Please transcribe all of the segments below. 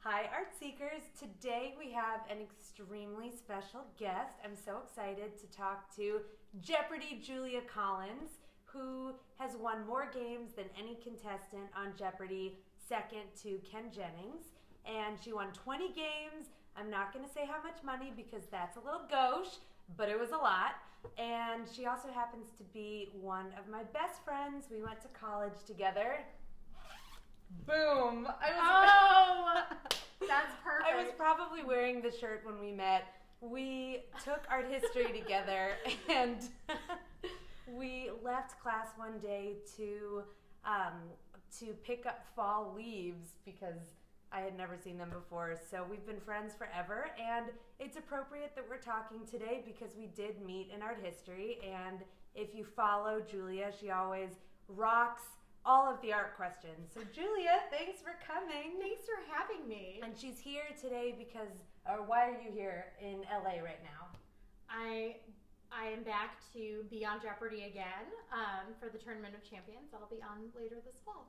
Hi, Art Seekers. Today we have an extremely special guest. I'm so excited to talk to Jeopardy Julia Collins, who has won more games than any contestant on Jeopardy, second to Ken Jennings. And she won 20 games. I'm not going to say how much money because that's a little gauche, but it was a lot. And she also happens to be one of my best friends. We went to college together. Boom! That's perfect. I was probably wearing the shirt when we met. We took art history together, and we left class one day to pick up fall leaves because I had never seen them before. So we've been friends forever, and it's appropriate that we're talking today because we did meet in art history. And if you follow Julia, she always rocks all of the art questions. So Julia, thanks for coming. Thanks for having me. And she's here today because, or why are you here in LA right now? I am back to be on Jeopardy again for the Tournament of Champions. That'll be on later this fall.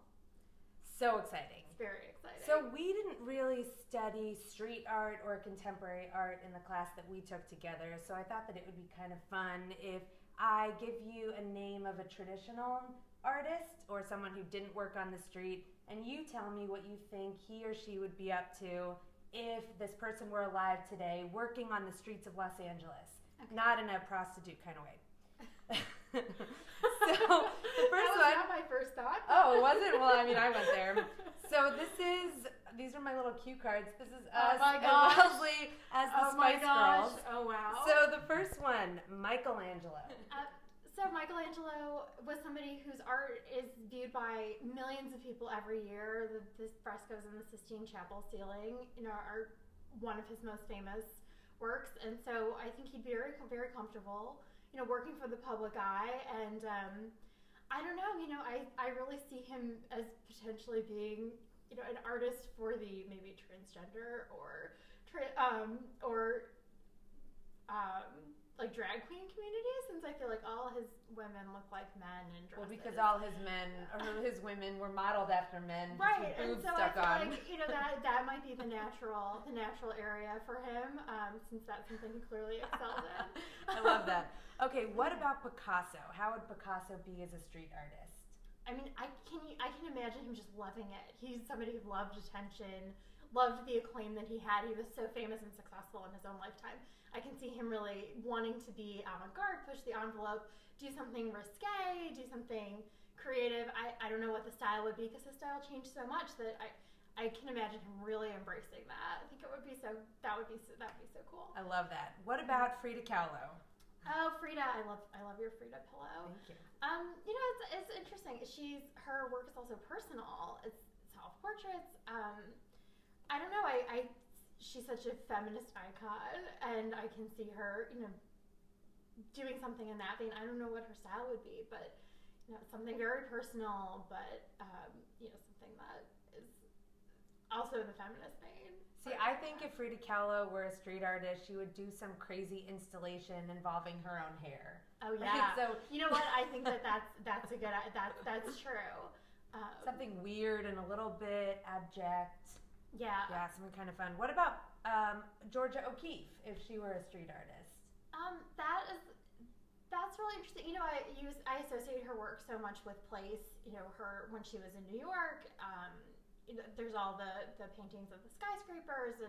So exciting. It's very exciting. So we didn't really study street art or contemporary art in the class that we took together. So I thought that it would be kind of fun if I give you a name of a traditional artist or someone who didn't work on the street, and you tell me what you think he or she would be up to if this person were alive today working on the streets of Los Angeles. Okay. Not in a prostitute kind of way. So the first that was not my first thought. Oh, was it? Well, I mean, I went there. So these are my little cue cards. This is us and Leslie as the Spice Girls. Oh, wow. So the first one, Michelangelo. So Michelangelo was somebody whose art is viewed by millions of people every year. The frescoes in the Sistine Chapel ceiling, are one of his most famous works, and so I think he'd be very, very comfortable, working for the public eye. And I don't know, I really see him as potentially being, an artist for the maybe transgender or like drag queen community, since I feel like all his women look like men in dresses. Well, because all his men or his women were modeled after men, right? With boobs and so stuck I on. feel like that might be the natural area for him, since that's something he clearly excels in. I love that. Okay, what about Picasso? How would Picasso be as a street artist? I mean, I can imagine him just loving it. He's somebody who loved attention, loved the acclaim that he had. He was so famous and successful in his own lifetime. I can see him really wanting to be avant-garde, push the envelope, do something risque, do something creative. I don't know what the style would be because his style changed so much that I can imagine him really embracing that. I think that would be so cool. I love that. What about Frida Kahlo? Oh, Frida, I love your Frida pillow. Thank you. It's interesting. Her work is also personal. It's self-portraits. I don't know. She's such a feminist icon, and I can see her, doing something in that vein. I don't know what her style would be, but something very personal, but something that is also in the feminist vein. See, I think if Frida Kahlo were a street artist, she would do some crazy installation involving her own hair. Oh yeah. Right? So you know what? I think that's a good that's true. Something weird and a little bit abject. Yeah. Yeah, something kind of fun. What about Georgia O'Keeffe if she were a street artist? That's really interesting. I associate her work so much with place. Her when she was in New York. There's all the paintings of the skyscrapers,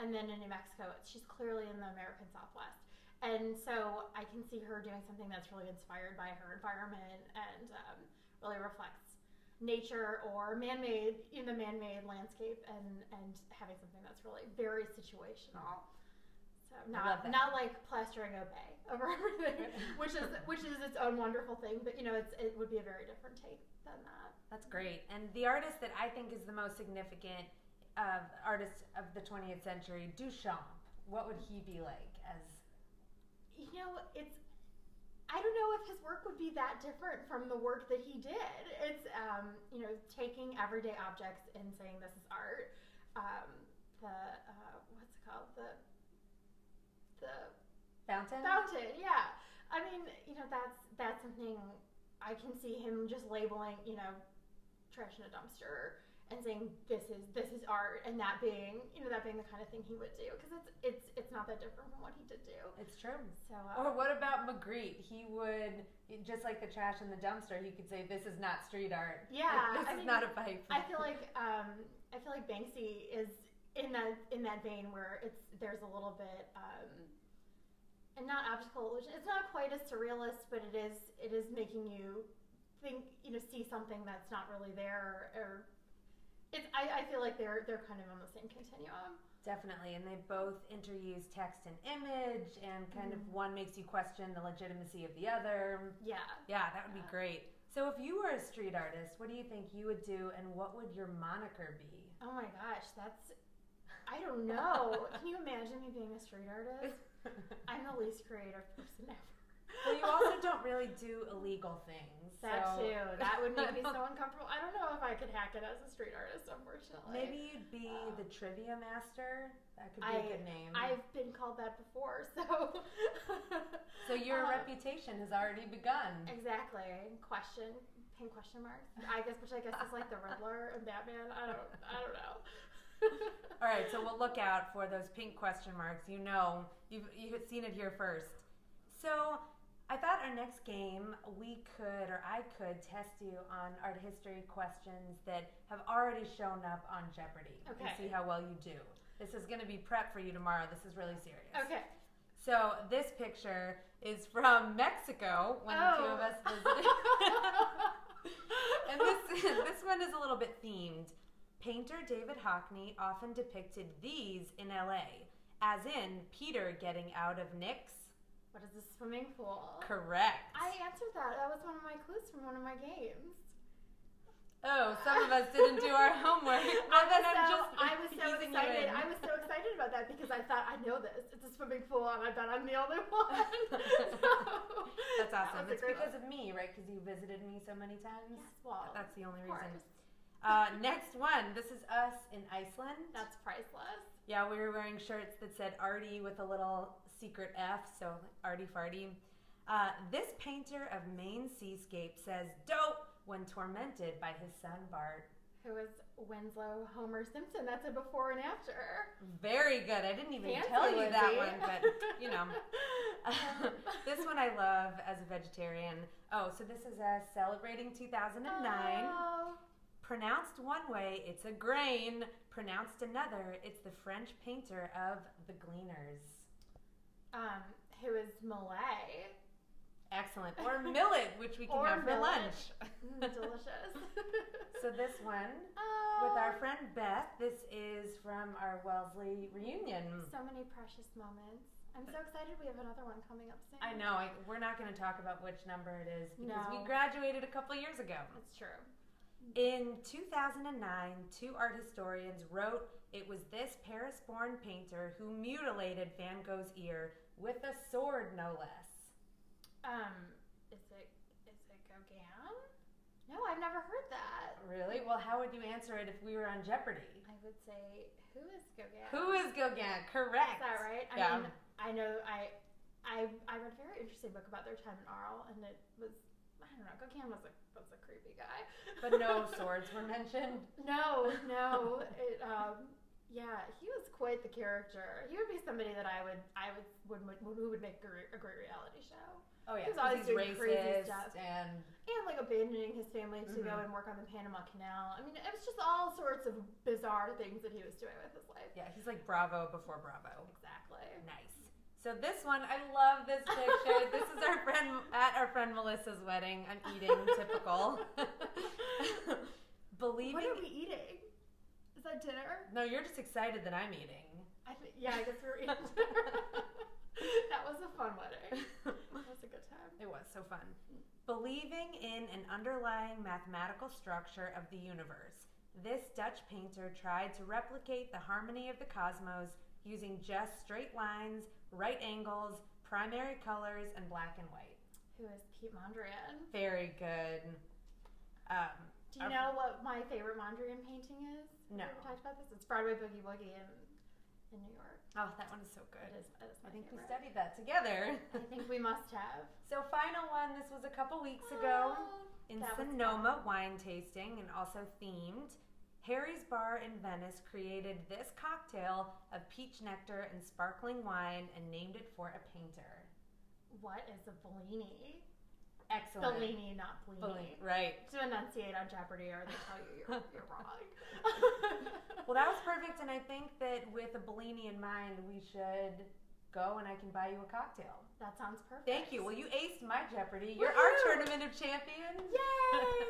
and then in New Mexico, she's clearly in the American Southwest. And so I can see her doing something that's really inspired by her environment and really reflects nature or man-made landscape, and having something that's really very situational. So not like plastering Obey over everything, which is its own wonderful thing, but it would be a very different take than that. That's great. And the artist that I think is the most significant artist of the 20th century, Duchamp. What would he be like as? I don't know if his work would be that different from the work that he did. It's taking everyday objects and saying this is art. What's it called? The fountain. Fountain, yeah. I mean, that's something I can see him just labeling, trash in a dumpster and saying this is art, and that being the kind of thing he would do, because it's not that different from what he did do. It's true. So or what about Magritte? He would, just like the trash in the dumpster, he could say this is not street art. Yeah, this is not a pipe. I feel like Banksy is in that vein where there's a little bit and not optical illusion. It's not quite as surrealist, but it is making you think, see something that's not really there, or I feel like they're kind of on the same continuum. Definitely, and they both interuse text and image, and kind of one makes you question the legitimacy of the other. Yeah. Yeah, that would be great. So if you were a street artist, what do you think you would do, and what would your moniker be? Oh my gosh, I don't know. Can you imagine me being a street artist? I'm the least creative person ever. Well, you also don't really do illegal things. That too. That would make me so uncomfortable. I don't know if I could hack it as a street artist, unfortunately. Maybe you'd be the trivia master. That could be a good name. I've been called that before, so. So your reputation has already begun. Exactly. Pink question marks. Which I guess is like the Riddler and Batman. I don't know. All right, so we'll look out for those pink question marks. You've seen it here first. So I thought our next game I could test you on art history questions that have already shown up on Jeopardy. Okay. And see how well you do. This is going to be prep for you tomorrow. This is really serious. Okay. So this picture is from Mexico when the two of us visited. And this one is a little bit themed. Painter David Hockney often depicted these in LA, as in Peter getting out of Nick's. What is a swimming pool? Correct. I answered that. That was one of my clues from one of my games. Oh, some of us didn't do our homework. I was so excited. I was so excited about that because I thought, I know this. It's a swimming pool, and I bet I'm the only one. That's awesome. It's because of me, right? Because you visited me so many times. Yes, well, that's the only reason. Next one. This is us in Iceland. That's priceless. Yeah, we were wearing shirts that said Artie with a little secret F, so Artie Farty. This painter of Maine seascape says dope when tormented by his son Bart. Who is Winslow Homer Simpson. That's a before and after. Very good. I didn't even tell you that one, but this one I love as a vegetarian. Oh, so this is us celebrating 2009. Oh. Pronounced one way, it's a grain. Pronounced another, it's the French painter of The Gleaners. Who is Malay. Excellent. Or millet, which we can have for lunch. Delicious. So this one, with our friend Beth, this is from our Wellesley reunion. So many precious moments. I'm so excited we have another one coming up soon. I know. We're not going to talk about which number it is because we graduated a couple years ago. That's true. In 2009, two art historians wrote it was this Paris-born painter who mutilated Van Gogh's ear with a sword, no less. Is it Gauguin? No, I've never heard that. Really? Well, how would you answer it if we were on Jeopardy? I would say, who is Gauguin? Who is Gauguin? Correct. Is that right? I mean, I know. I read a very interesting book about their time in Arles, and it was, I don't know, Gauguin was a creepy guy. But no swords were mentioned? No. Yeah, he was quite the character. He would be somebody that who would make a great reality show. Oh yeah, he was always doing racist crazy stuff and like abandoning his family to go and work on the Panama Canal. I mean, it was just all sorts of bizarre things that he was doing with his life. Yeah, he's like Bravo before Bravo. Exactly. Nice. So this one, I love this picture. This is our friend Melissa's wedding. I'm eating, typical. What are we eating? Is that dinner? No, you're just excited that I'm eating. I guess we're eating dinner. That was a fun wedding. That was a good time. It was so fun. Believing in an underlying mathematical structure of the universe, this Dutch painter tried to replicate the harmony of the cosmos using just straight lines, right angles, primary colors, and black and white. Who is Pete Mondrian? Very good. Do you know what my favorite Mondrian painting is? No. We talked about this. It's Broadway Boogie Woogie in New York. Oh, that one is so good. It is my I think favorite. we studied that together. I think we must have. So final one, this was a couple weeks ago in Sonoma, wine tasting and also themed. Harry's Bar in Venice created this cocktail of peach nectar and sparkling wine and named it for a painter. What is a Bellini? Excellent. Bellini, not Bellini. Right. To enunciate on Jeopardy, or they tell you you're wrong. Well, that was perfect, and I think that with a Bellini in mind, we should go and I can buy you a cocktail. That sounds perfect. Thank you. Well, you aced my Jeopardy. You're our Tournament of Champions. Yay!